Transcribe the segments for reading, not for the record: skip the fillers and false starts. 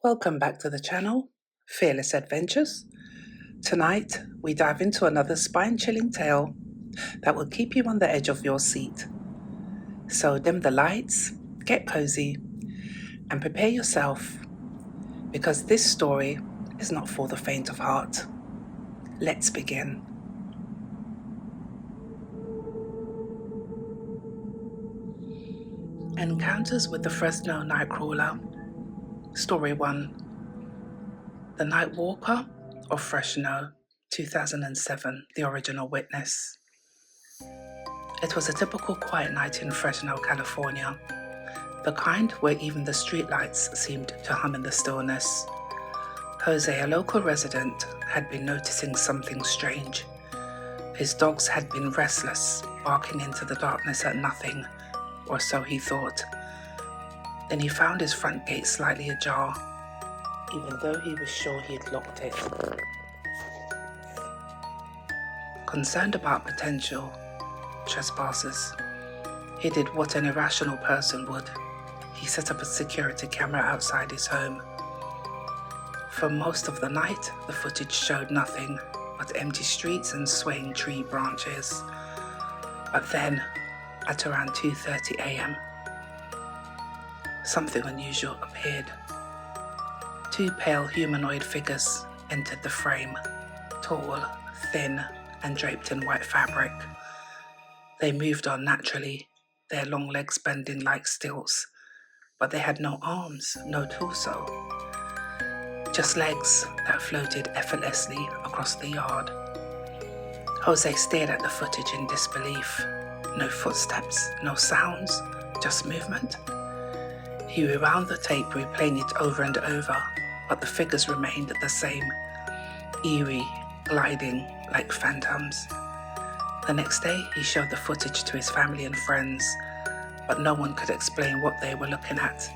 Welcome back to the channel, Fearless Adventures. Tonight, we dive into another spine-chilling tale that will keep you on the edge of your seat. So dim the lights, get cozy, and prepare yourself, because this story is not for the faint of heart. Let's begin. Encounters with the Fresno Nightcrawler. Story 1. The Night Walker of Fresno, 2007, the original witness. It was a typical quiet night in Fresno, California, the kind where even the streetlights seemed to hum in the stillness. Jose, a local resident, had been noticing something strange. His dogs had been restless, barking into the darkness at nothing, or so he thought. Then he found his front gate slightly ajar, even though he was sure he had locked it. Concerned about potential trespassers, he did what an irrational person would. He set up a security camera outside his home. For most of the night, the footage showed nothing but empty streets and swaying tree branches. But then, at around 2:30 a.m., something unusual appeared. Two pale humanoid figures entered the frame, tall, thin, and draped in white fabric. They moved unnaturally, their long legs bending like stilts, but they had no arms, no torso, just legs that floated effortlessly across the yard. Jose stared at the footage in disbelief. No footsteps, no sounds, just movement. He rewound the tape, replaying it over and over, but the figures remained the same, eerie, gliding like phantoms. The next day, he showed the footage to his family and friends, but no one could explain what they were looking at.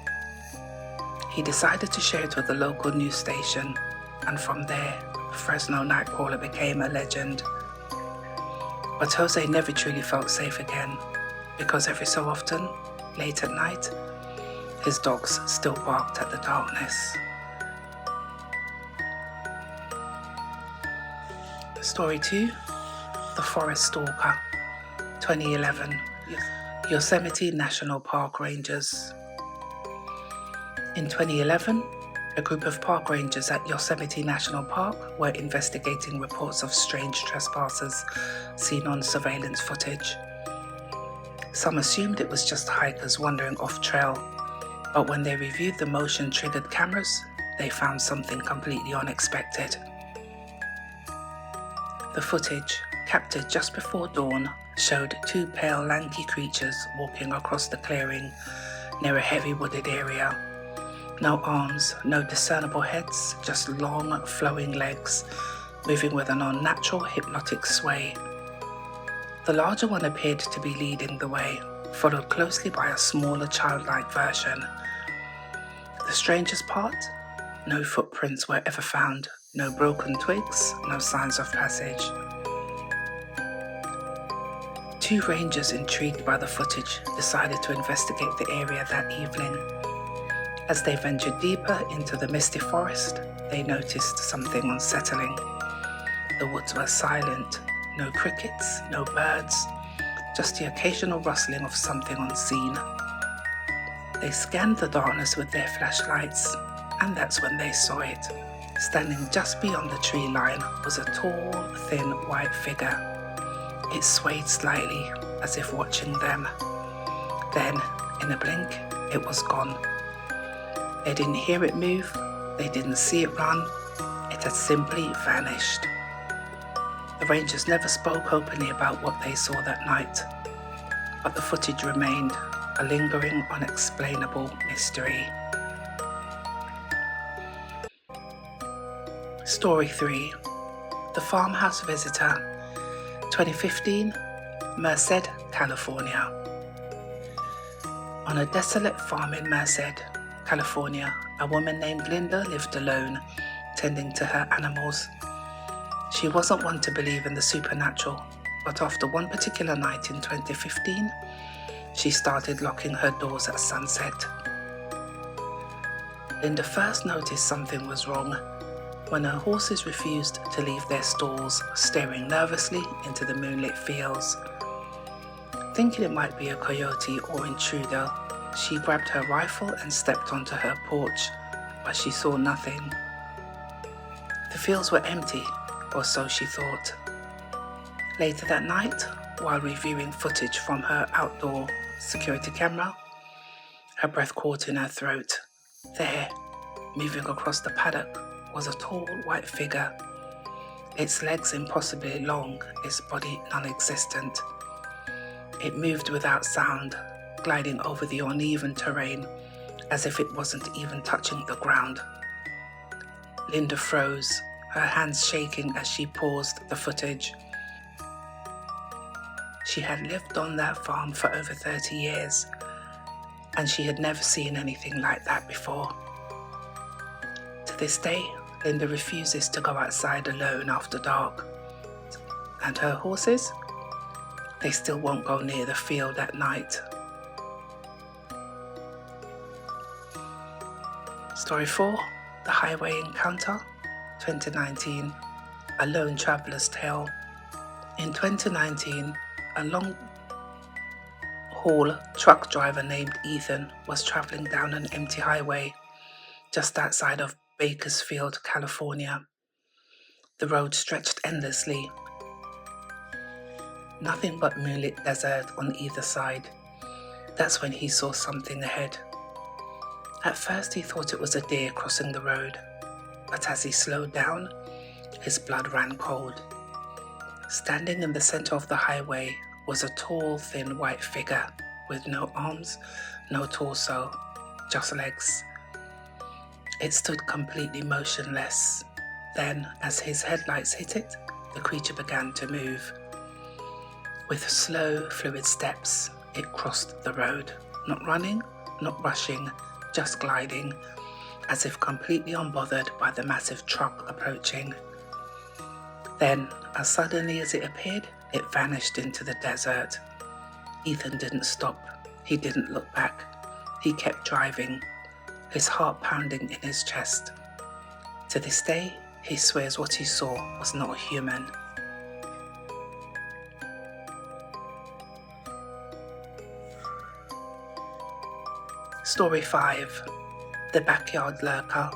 He decided to share it with the local news station, and from there, Fresno Nightcrawler became a legend. But Jose never truly felt safe again, because every so often, late at night, his dogs still barked at the darkness. Story 2. The Forest Stalker, 2011, Yosemite National Park Rangers. In 2011, a group of park rangers at Yosemite National Park were investigating reports of strange trespassers seen on surveillance footage. Some assumed it was just hikers wandering off trail, but when they reviewed the motion-triggered cameras, they found something completely unexpected. The footage, captured just before dawn, showed two pale, lanky creatures walking across the clearing near a heavy wooded area. No arms, no discernible heads, just long, flowing legs, moving with an unnatural, hypnotic sway. The larger one appeared to be leading the way, followed closely by a smaller, childlike version. The strangest part? No footprints were ever found, no broken twigs, no signs of passage. Two rangers, intrigued by the footage, decided to investigate the area that evening. As they ventured deeper into the misty forest, they noticed something unsettling. The woods were silent, no crickets, no birds, just the occasional rustling of something unseen. They scanned the darkness with their flashlights, and that's when they saw it. Standing just beyond the tree line was a tall, thin, white figure. It swayed slightly, as if watching them. Then, in a blink, it was gone. They didn't hear it move, they didn't see it run, it had simply vanished. The rangers never spoke openly about what they saw that night, but the footage remained a lingering, unexplainable mystery. Story 3. The Farmhouse Visitor, 2015, Merced, California. On a desolate farm in Merced, California, a woman named Linda lived alone, tending to her animals. She wasn't one to believe in the supernatural, but after one particular night in 2015, she started locking her doors at sunset. Linda first noticed something was wrong when her horses refused to leave their stalls, staring nervously into the moonlit fields. Thinking it might be a coyote or intruder, she grabbed her rifle and stepped onto her porch, but she saw nothing. The fields were empty, or so she thought. Later that night, while reviewing footage from her outdoor security camera, her breath caught in her throat. There, moving across the paddock, was a tall white figure, its legs impossibly long, its body non-existent. It moved without sound, gliding over the uneven terrain as if it wasn't even touching the ground. Linda froze, her hands shaking as she paused the footage. She had lived on that farm for over 30 years, and she had never seen anything like that before. To this day, Linda refuses to go outside alone after dark. And her horses? They still won't go near the field at night. Story 4, The Highway Encounter, 2019, A Lone Traveler's Tale. In 2019, a long-haul truck driver named Ethan was traveling down an empty highway just outside of Bakersfield, California. The road stretched endlessly. Nothing but moonlit desert on either side. That's when he saw something ahead. At first he thought it was a deer crossing the road, but as he slowed down, his blood ran cold. Standing in the center of the highway was a tall, thin white figure with no arms, no torso, just legs. It stood completely motionless. Then, as his headlights hit it, the creature began to move. With slow, fluid steps, it crossed the road, not running, not rushing, just gliding, as if completely unbothered by the massive truck approaching. Then, as suddenly as it appeared, it vanished into the desert. Ethan didn't stop. He didn't look back. He kept driving, his heart pounding in his chest. To this day, he swears what he saw was not a human. Story 5, The Backyard Lurker,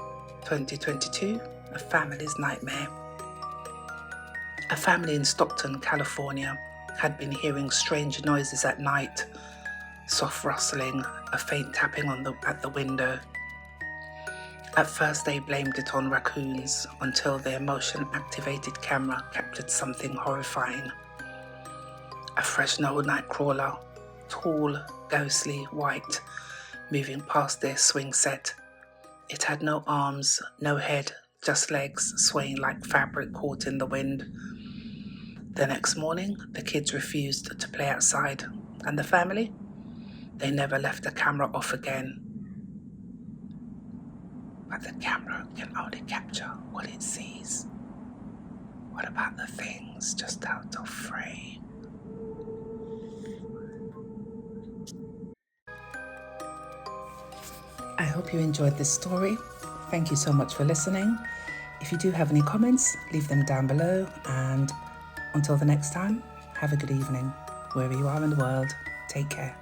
2022, A Family's Nightmare. A family in Stockton, California, had been hearing strange noises at night, soft rustling, a faint tapping at the window. At first they blamed it on raccoons until their motion-activated camera captured something horrifying. A Fresno Nightcrawler, tall, ghostly, white, moving past their swing set. It had no arms, no head, just legs swaying like fabric caught in the wind. The next morning, the kids refused to play outside, and the family? They never left the camera off again. But the camera can only capture what it sees. What about the things just out of frame? I hope you enjoyed this story. Thank you so much for listening. If you do have any comments, leave them down below, and until the next time, have a good evening. Wherever you are in the world, take care.